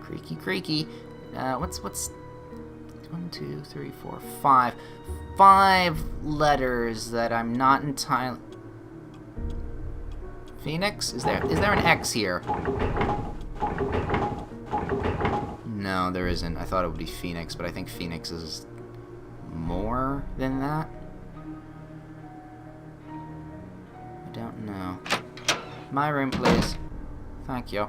Creaky, creaky. What's 1, 2, 3, 4, 5. 5 letters that I'm not entirely... Phoenix? Is there an X here? No, there isn't. I thought it would be Phoenix, but I think Phoenix is more than that. I don't know. My room, please. Thank you.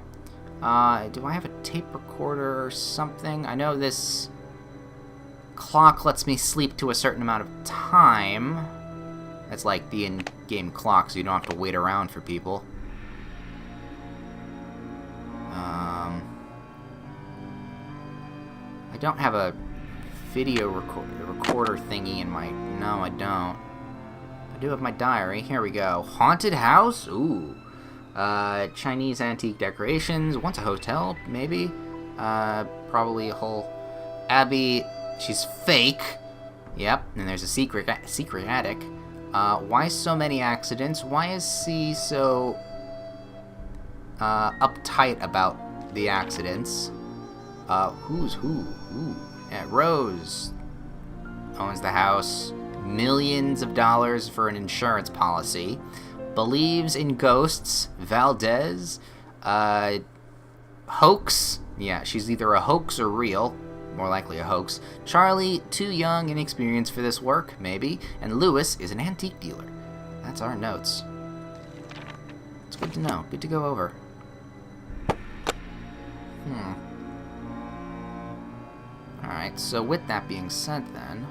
Do I have a tape recorder or something? I know this clock lets me sleep to a certain amount of time. That's like the in-game clock, so you don't have to wait around for people. I don't have a video recorder thingy in my... No, I don't. I do have my diary. Here we go. Haunted house? Ooh. Chinese antique decorations. Once a hotel, maybe. Probably a whole... Abby, she's fake. Yep, and there's a secret attic. Why so many accidents? Why is he so uptight about the accidents? Who's who? Ooh. Yeah, Rose owns the house. Millions of dollars for an insurance policy. Believes in ghosts. Valdez. Hoax. Yeah, she's either a hoax or real. More likely a hoax. Charlie, too young and inexperienced for this work, maybe. And Lewis is an antique dealer. That's our notes. It's good to know. Good to go over. Alright, so with that being said then...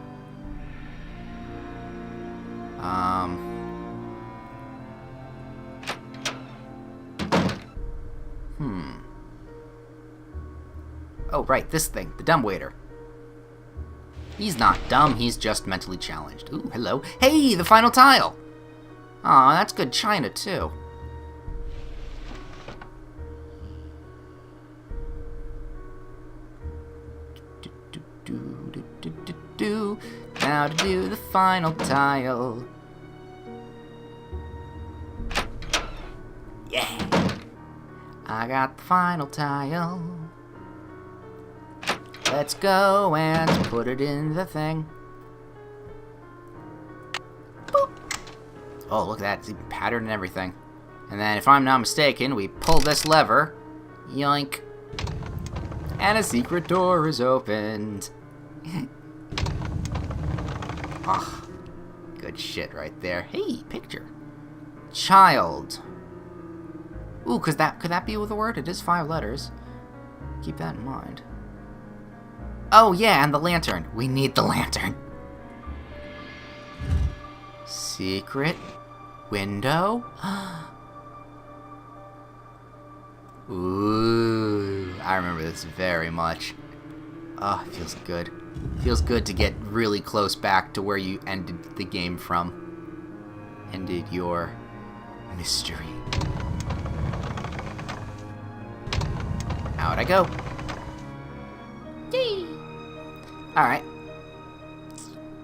Oh, right, this thing. The dumbwaiter. He's not dumb, he's just mentally challenged. Ooh, hello. Hey, the final tile! Aw, that's good china, too. Now to do the final tile. Yeah! I got the final tile. Let's go and put it in the thing. Boop. Oh, look at that. It's even patterned and everything. And then, if I'm not mistaken, we pull this lever. Yoink. And a secret door is opened. Oh, good shit right there. Hey, picture. Child. Ooh, could that be with a word? It is 5 letters. Keep that in mind. Oh, yeah, and the lantern. We need the lantern. Secret window? Ooh, I remember this very much. Oh, it feels good. Feels good to get really close back to where you ended the game from. Ended your mystery. Out I go. Yay! Alright.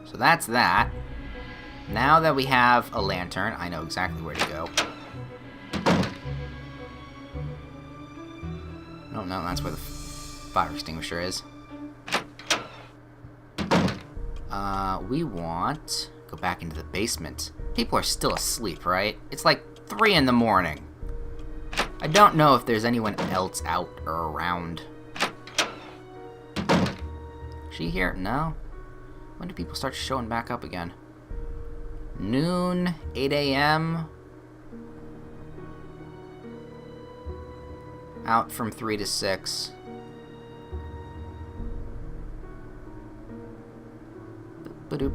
So that's that. Now that we have a lantern, I know exactly where to go. Oh no, that's where the fire extinguisher is. We want... Go back into the basement. People are still asleep, right? It's like 3 in the morning. I don't know if there's anyone else out or around. She here? No? When do people start showing back up again? Noon, 8 a.m. Out from 3 to 6. Boop-a-doop.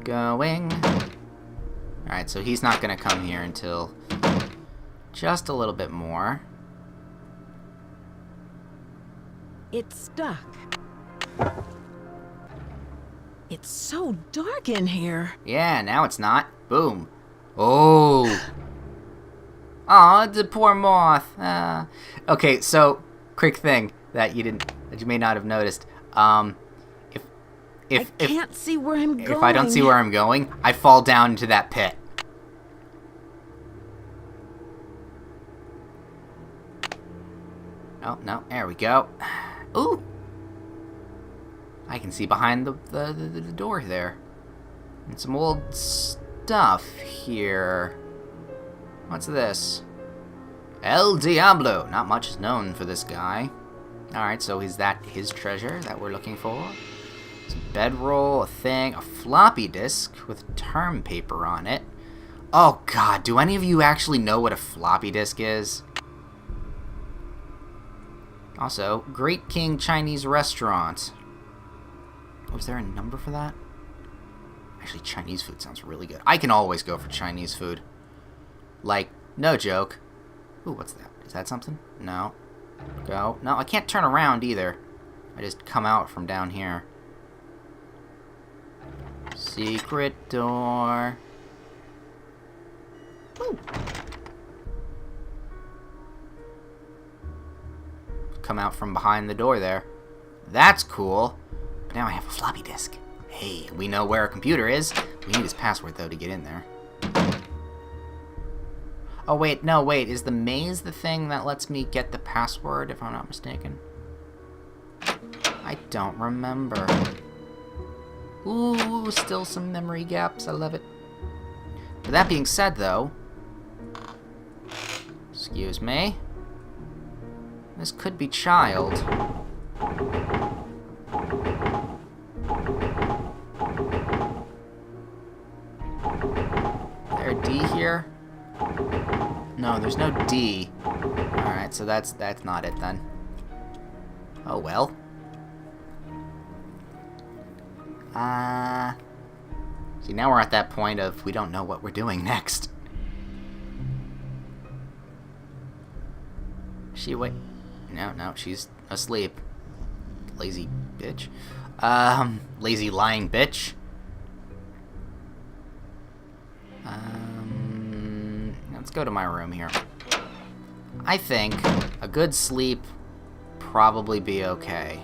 Going. Alright, so he's not gonna come here until just a little bit more. It's stuck. It's so dark in here. Yeah, now it's not. Boom. Oh. Aw, the poor moth. Okay, so quick thing that you may not have noticed. I can't see where I'm going. If I don't see where I'm going, I fall down into that pit. Oh, no, there we go. Ooh! I can see behind the door there. And some old stuff here. What's this? El Diablo! Not much is known for this guy. Alright, so is that his treasure that we're looking for? Some bedroll, a thing, a floppy disk with term paper on it. Oh god, do any of you actually know what a floppy disk is? Also, Great King Chinese Restaurant. Was there a number for that? Actually, Chinese food sounds really good. I can always go for Chinese food. Like, no joke. Ooh, what's that? Is that something? No. Go. No, I can't turn around either. I just come out from down here. Secret door. Ooh. Come out from behind the door there. That's cool. But now I have a floppy disk. Hey, we know where a computer is. We need his password, though, to get in there. Oh, wait, no, wait. Is the maze the thing that lets me get the password, if I'm not mistaken? I don't remember. Ooh, still some memory gaps. I love it. But that being said, though... Excuse me. This could be child. Is there a D here? No, there's no D. Alright, so that's not it then. Oh well. See, now we're at that point of we don't know what we're doing next. She wait. No, she's asleep. Lazy bitch. Lazy lying bitch. Let's go to my room here. I think a good sleep probably be okay.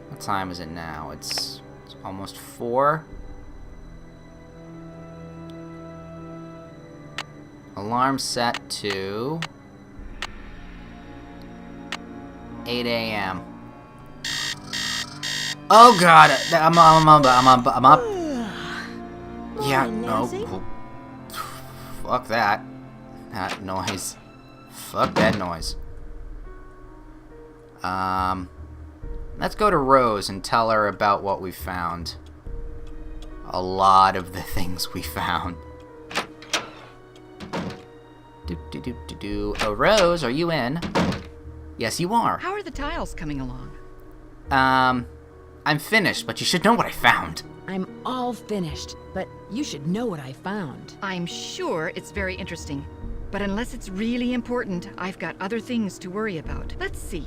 What time is it now? It's almost 4. Alarm set to 8 a.m. Oh god, I'm up. Yeah, no. Fuck that. That noise. Fuck that noise. Let's go to Rose and tell her about what we found. A lot of the things we found. Oh, Rose, are you in? Yes, you are. How are the tiles coming along? I'm finished, but you should know what I found. I'm all finished, but you should know what I found. I'm sure it's very interesting. But unless it's really important, I've got other things to worry about. Let's see.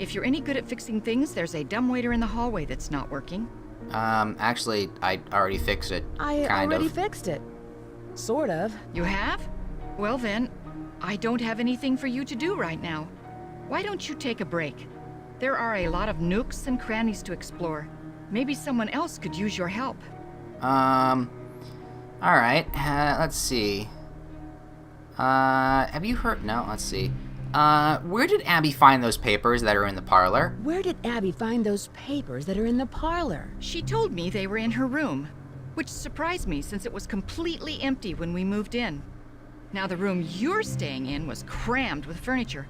If you're any good at fixing things, there's a dumbwaiter in the hallway that's not working. Actually, I already fixed it. I already fixed it. Sort of. You have? Well then, I don't have anything for you to do right now. Why don't you take a break? There are a lot of nooks and crannies to explore. Maybe someone else could use your help. Alright, let's see. Have you heard? No, let's see. Where did Abby find those papers that are in the parlor? Where did Abby find those papers that are in the parlor? She told me they were in her room, which surprised me since it was completely empty when we moved in. Now the room you're staying in was crammed with furniture.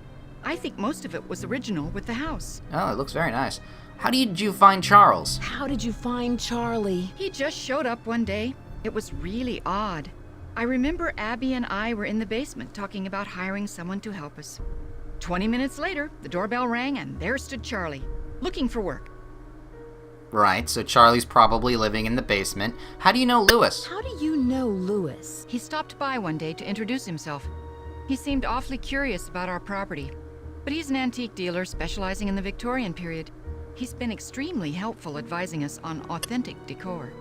I think most of it was original with the house. Oh, it looks very nice. How did you find Charles? How did you find Charlie? He just showed up one day. It was really odd. I remember Abby and I were in the basement talking about hiring someone to help us. 20 minutes later, the doorbell rang and there stood Charlie, looking for work. Right, so Charlie's probably living in the basement. How do you know Lewis? How do you know Lewis? He stopped by one day to introduce himself. He seemed awfully curious about our property, but he's an antique dealer specializing in the Victorian period. He's been extremely helpful advising us on authentic decor.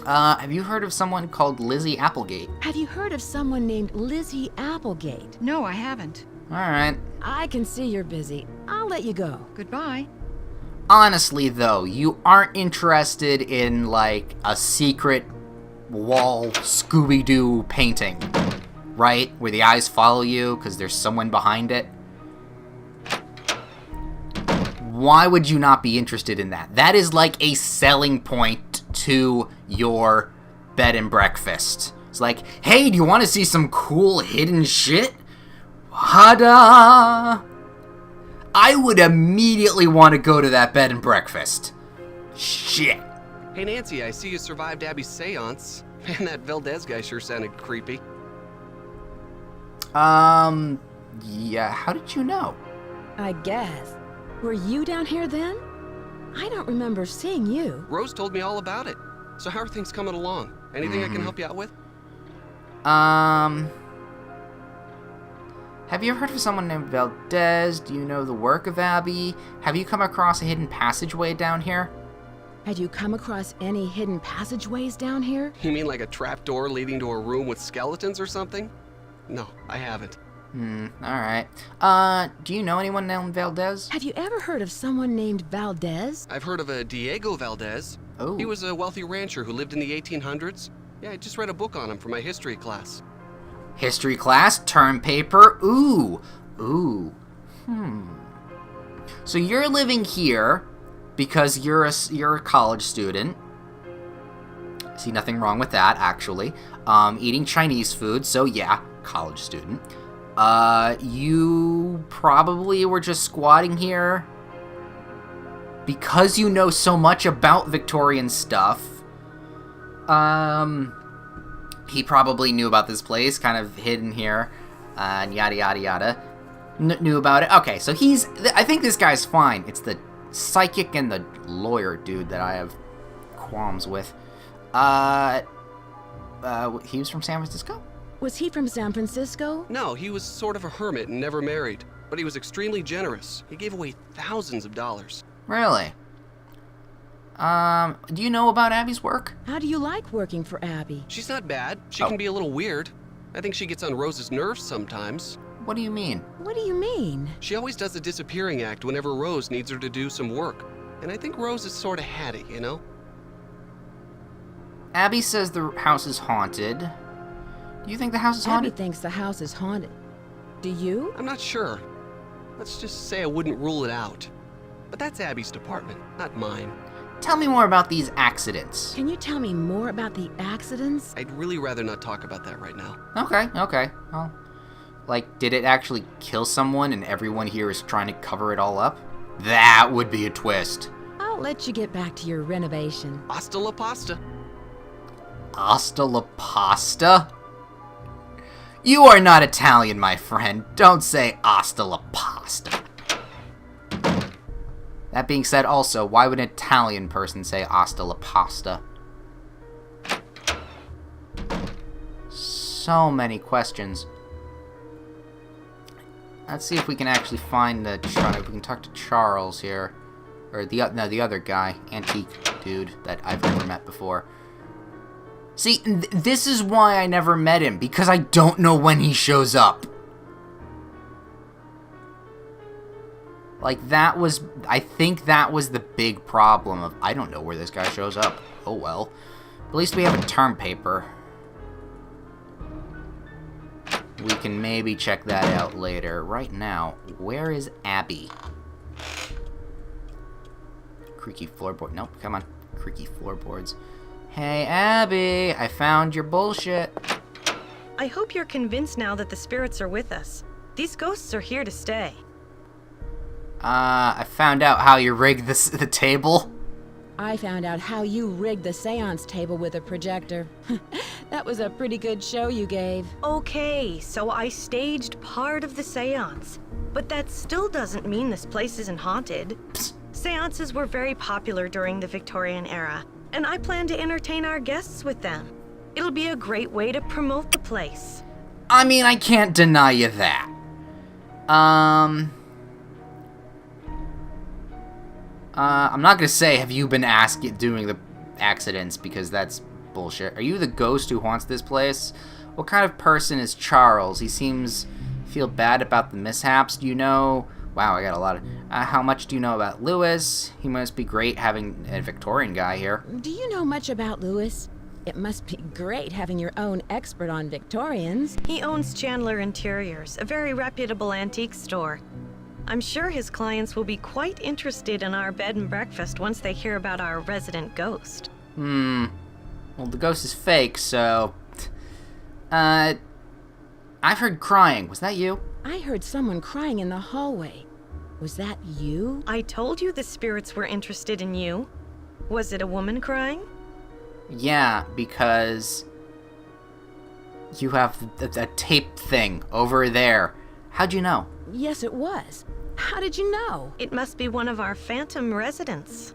Have you heard of someone called Lizzie Applegate? Have you heard of someone named Lizzie Applegate? No, I haven't. Alright. I can see you're busy. I'll let you go. Goodbye. Honestly, though, you aren't interested in, like, a secret wall Scooby-Doo painting, right? Where the eyes follow you because there's someone behind it? Why would you not be interested in that? That is like a selling point to your bed and breakfast. It's like, hey, do you want to see some cool hidden shit? Hada! I would immediately want to go to that bed and breakfast. Shit. Hey Nancy, I see you survived Abby's seance. Man, that Valdez guy sure sounded creepy. Yeah, how did you know? I guess. Were you down here then? I don't remember seeing you. Rose told me all about it. So how are things coming along? Anything I can help you out with? Have you ever heard of someone named Valdez? Do you know the work of Abby? Have you come across a hidden passageway down here? Had you come across any hidden passageways down here? You mean like a trapdoor leading to a room with skeletons or something? No, I haven't. Alright. Do you know anyone named Valdez? Have you ever heard of someone named Valdez? I've heard of a Diego Valdez. Oh. He was a wealthy rancher who lived in the 1800s. Yeah, I just read a book on him for my history class. History class, term paper, ooh. So you're living here because you're a college student. See nothing wrong with that, actually. Eating Chinese food, so yeah, college student. You probably were just squatting here because you know so much about Victorian stuff. He probably knew about this place, kind of hidden here, and yada yada yada. Knew about it. Okay, so I think this guy's fine. It's the psychic and the lawyer dude that I have qualms with. He was from San Francisco? Was he from San Francisco? No, he was sort of a hermit and never married. But he was extremely generous. He gave away thousands of dollars. Really? Do you know about Abby's work? How do you like working for Abby? She's not bad. She can be a little weird. I think she gets on Rose's nerves sometimes. What do you mean? What do you mean? She always does a disappearing act whenever Rose needs her to do some work. And I think Rose is sort of hatty, you know? Abby says the house is haunted. Do you think the house is Abby haunted? thinks the house is haunted. Do you? I'm not sure. Let's just say I wouldn't rule it out. But that's Abby's department, not mine. Tell me more about these accidents. Can you tell me more about the accidents? I'd really rather not talk about that right now. Okay. Well, like, did it actually kill someone and everyone here is trying to cover it all up? That would be a twist. I'll let you get back to your renovation. Hasta la pasta. Hasta la pasta? You are not Italian, my friend. Don't say hasta la pasta. That being said, also, why would an Italian person say hasta la pasta? So many questions. Let's see if we can actually find if we can talk to Charles here. Or the other guy, antique dude that I've never met before. See, this is why I never met him, because I don't know when he shows up. Like, I think that was the big problem of, I don't know where this guy shows up. Oh well. At least we have a term paper. We can maybe check that out later. Right now, where is Abby? Creaky floorboard. Nope, come on. Creaky floorboards. Hey, Abby, I found your bullshit. I hope you're convinced now that the spirits are with us. These ghosts are here to stay. I found out how you rigged the table. I found out how you rigged the seance table with a projector. That was a pretty good show you gave. Okay, so I staged part of the seance. But that still doesn't mean this place isn't haunted. Seances were very popular during the Victorian era, and I plan to entertain our guests with them. It'll be a great way to promote the place. I mean, I can't deny you that. I'm not gonna say, have you been doing the accidents, because that's bullshit. Are you the ghost who haunts this place? What kind of person is Charles? He seems feel bad about the mishaps. Do you know? Wow, I got a lot of... how much do you know about Lewis? He must be great having a Victorian guy here. Do you know much about Lewis? It must be great having your own expert on Victorians. He owns Chandler Interiors, a very reputable antique store. I'm sure his clients will be quite interested in our bed and breakfast once they hear about our resident ghost. Well, the ghost is fake, so... I've heard crying. Was that you? I heard someone crying in the hallway. Was that you? I told you the spirits were interested in you. Was it a woman crying? Yeah, because... you have a tape thing over there. How'd you know? Yes, it was. How did you know? It must be one of our phantom residents.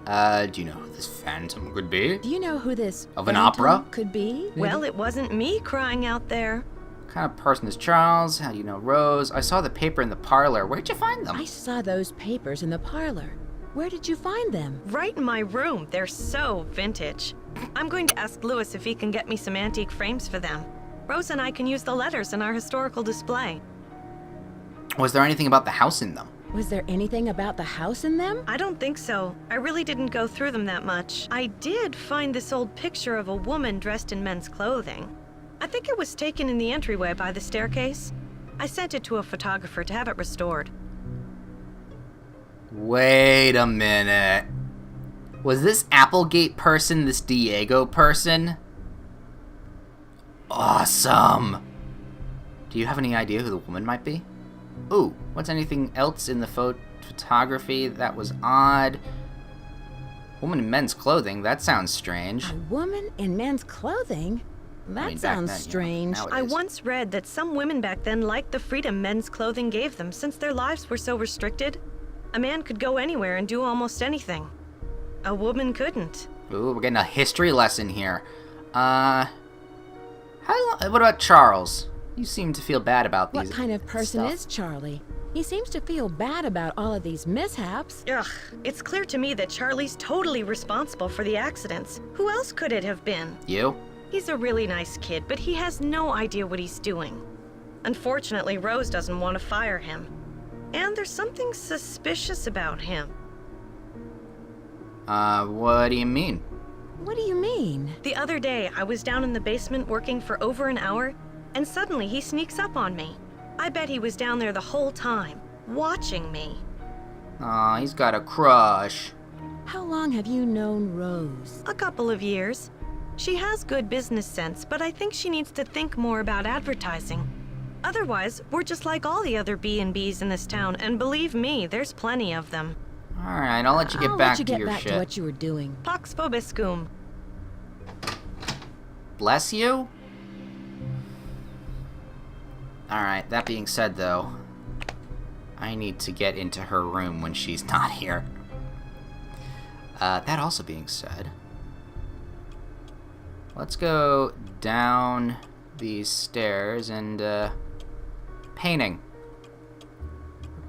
Do you know who this phantom could be? Do you know who this Of an phantom opera? could be? Well, it wasn't me crying out there. What kind of person is Charles? How do you know Rose? I saw the paper in the parlor. Where'd you find them? I saw those papers in the parlor. Where did you find them? Right in my room. They're so vintage. I'm going to ask Lewis if he can get me some antique frames for them. Rose and I can use the letters in our historical display. Was there anything about the house in them? Was there anything about the house in them? I don't think so. I really didn't go through them that much. I did find this old picture of a woman dressed in men's clothing. I think it was taken in the entryway by the staircase. I sent it to a photographer to have it restored. Wait a minute. Was this Applegate person this Diego person? Awesome! Do you have any idea who the woman might be? Ooh, what's anything else in the photography that was odd? Woman in men's clothing, that sounds strange. A woman in men's clothing? That Back sounds then, strange. now it I is. once read that some women back then liked the freedom men's clothing gave them since their lives were so restricted. A man could go anywhere and do almost anything. A woman couldn't. Ooh, we're getting a history lesson here. What about Charles? You seem to feel bad about these. What kind of person stuff. is Charlie? He seems to feel bad about all of these mishaps. Ugh, it's clear to me that Charlie's totally responsible for the accidents. Who else could it have been? You? He's a really nice kid, but he has no idea what he's doing. Unfortunately, Rose doesn't want to fire him. And there's something suspicious about him. What do you mean? What do you mean? The other day, I was down in the basement working for over an hour, and suddenly he sneaks up on me. I bet he was down there the whole time, watching me. Aw, he's got a crush. How long have you known Rose? A couple of years. She has good business sense, but I think she needs to think more about advertising. Otherwise, we're just like all the other B&Bs in this town, and believe me, there's plenty of them. Alright, I'll let you get I'll back let you to get your back shit. to what you were doing. Pax vobiscum. Bless you? Alright, that being said, though, I need to get into her room when she's not here. That also being said, let's go down these stairs and, painting.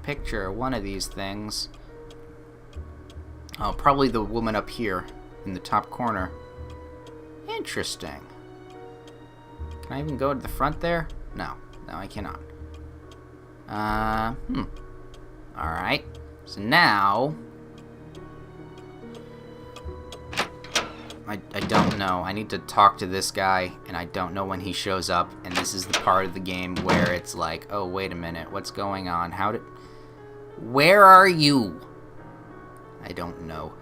Picture one of these things. Oh, probably the woman up here in the top corner. Interesting. Can I even go to the front there? No, I cannot. Alright. So now... I don't know. I need to talk to this guy, and I don't know when he shows up, and this is the part of the game where it's like, oh, wait a minute, what's going on? Where are you? I don't know.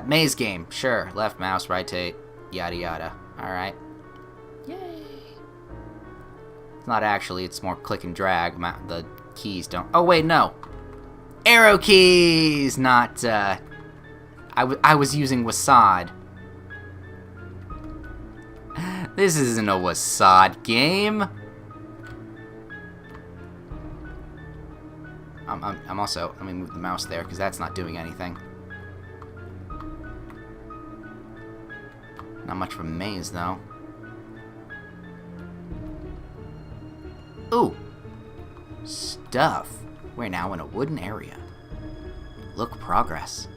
Maze game, sure. Left mouse, right tape, yada yada. Alright. Yay. It's not actually, it's more click and drag. The keys don't... Oh, wait, no. Arrow keys! Not, I was using Wasad. This isn't a Wasad game. I'm also... Let me move the mouse there, because that's not doing anything. Not much of a maze, though. Ooh. Stuff. We're now in a wooden area. Look progress.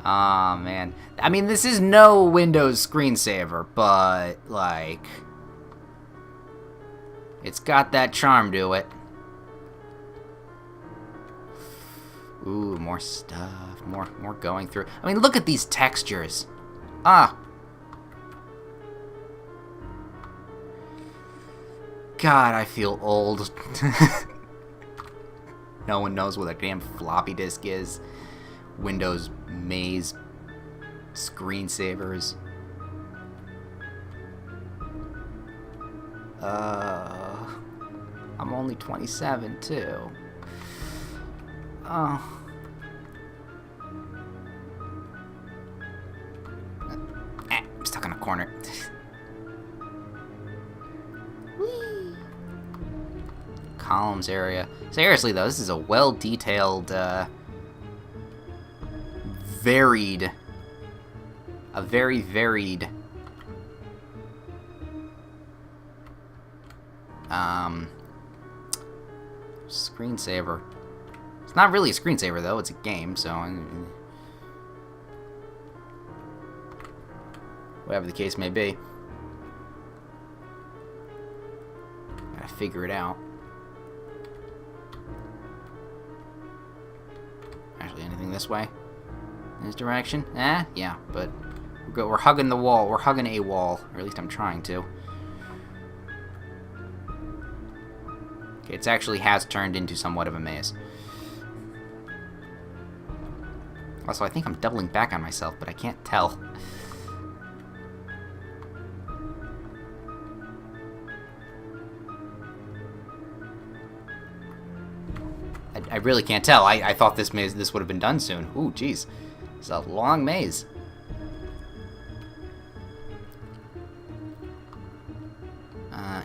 Aw, man. I mean, this is no Windows screensaver, but, like... it's got that charm to it. Ooh, more stuff. More going through. I mean, look at these textures. Ah. God, I feel old. no one knows what a damn floppy disk is. Windows maze screensavers. I'm only 27 too. Oh. I'm stuck in a corner. Whee! Columns area. Seriously though, this is a well-detailed, very varied screensaver. It's not really a screensaver though, it's a game, so whatever the case may be. Gotta figure it out. Actually, anything this way? In this direction? Yeah, but we're hugging the wall. We're hugging a wall, or at least I'm trying to. Okay, it actually has turned into somewhat of a maze. Also, I think I'm doubling back on myself, but I can't tell. I really can't tell. I thought this would have been done soon. Ooh, jeez. It's a long maze.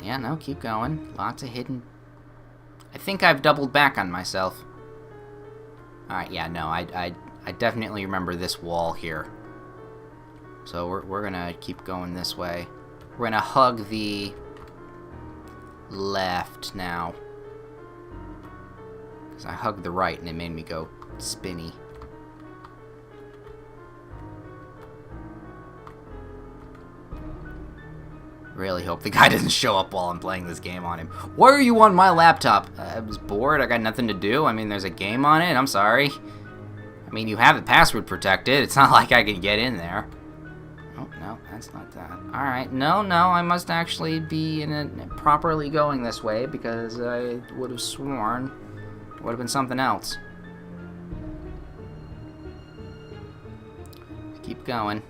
Yeah, no, keep going. Lots of hidden... I think I've doubled back on myself. Alright, yeah, no, I definitely remember this wall here. So we're gonna keep going this way. We're gonna hug the left now. Because I hugged the right and it made me go spinny. Really hope the guy doesn't show up while I'm playing this game on him. Why are you on my laptop? I was bored. I got nothing to do. I mean, there's a game on it. I'm sorry. I mean, you have it password protected. It's not like I can get in there. Oh, no, that's not that. Alright, no, I must actually be properly going this way because I would have sworn it would have been something else. Keep going.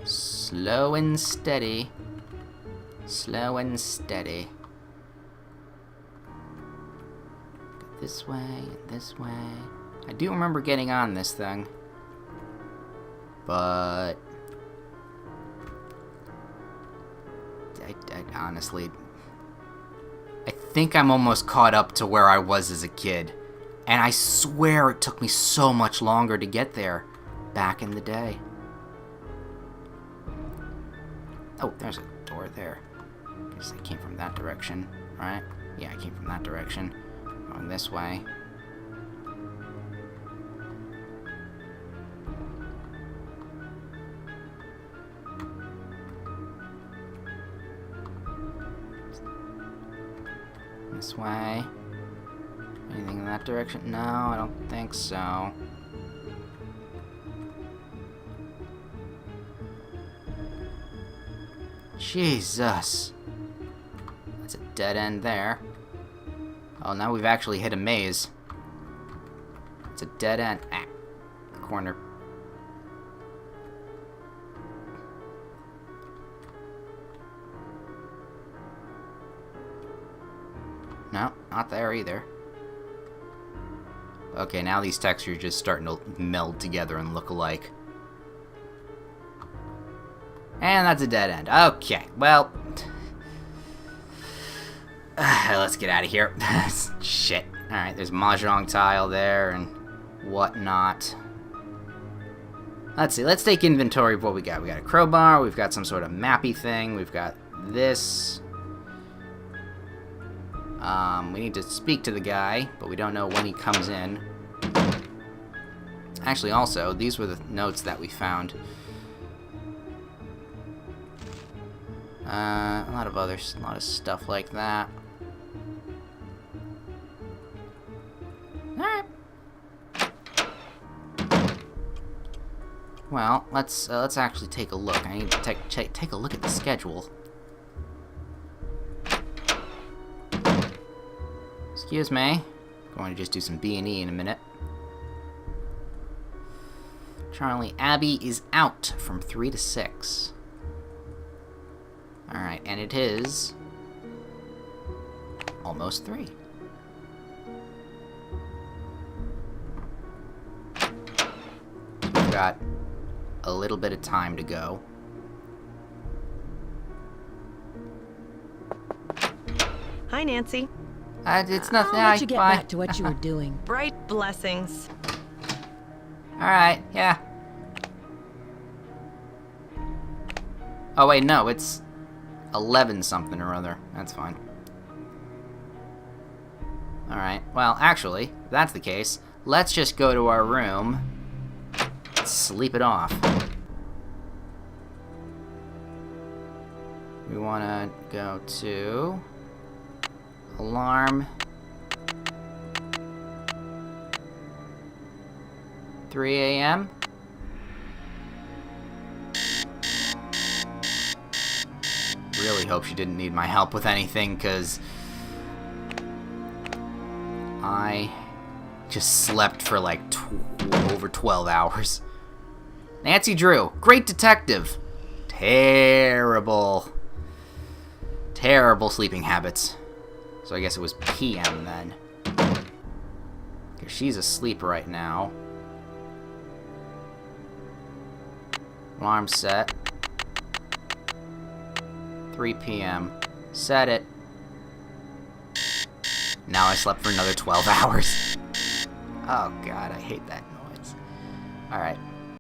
Slow and steady. Slow and steady. Go this way, this way. I do remember getting on this thing. But... I honestly... I think I'm almost caught up to where I was as a kid. And I swear it took me so much longer to get there back in the day. Oh, there's a door there. Guess I came from that direction, right? Yeah, I came from that direction. Going this way. This way. Anything in that direction? No, I don't think so. Jesus. That's a dead end there. Oh, now we've actually hit a maze. It's a dead end. Ah, corner. No, not there either. Okay, now these textures are just starting to meld together and look alike. And that's a dead end. Okay, well... let's get out of here. Shit. Alright, there's mahjong tile there and whatnot. Let's see, let's take inventory of what we got. We got a crowbar, we've got some sort of mappy thing, we've got this. We need to speak to the guy, but we don't know when he comes in. Actually, also, these were the notes that we found. A lot of stuff like that. Alright. Well, let's actually take a look. I need to take a look at the schedule. Excuse me. Going to just do some B&E in a minute. Charlie, Abby is out from 3 to 6. Alright, and it is almost 3. We've got a little bit of time to go. Hi, Nancy. It's nothing. I'll let you get back to what you were doing. Bright blessings. Alright, yeah. Oh, wait, no, it's 11 something or other. That's fine. Alright, well, actually, if that's the case, let's just go to our room and sleep it off. We want to go to alarm 3 a.m. Really hope she didn't need my help with anything, because I just slept for like over 12 hours. Nancy Drew, great detective. Terrible sleeping habits. So I guess it was PM then. Because she's asleep right now. Alarm set. 3 p.m. Set it. Now I slept for another 12 hours. Oh god, I hate that noise. Alright.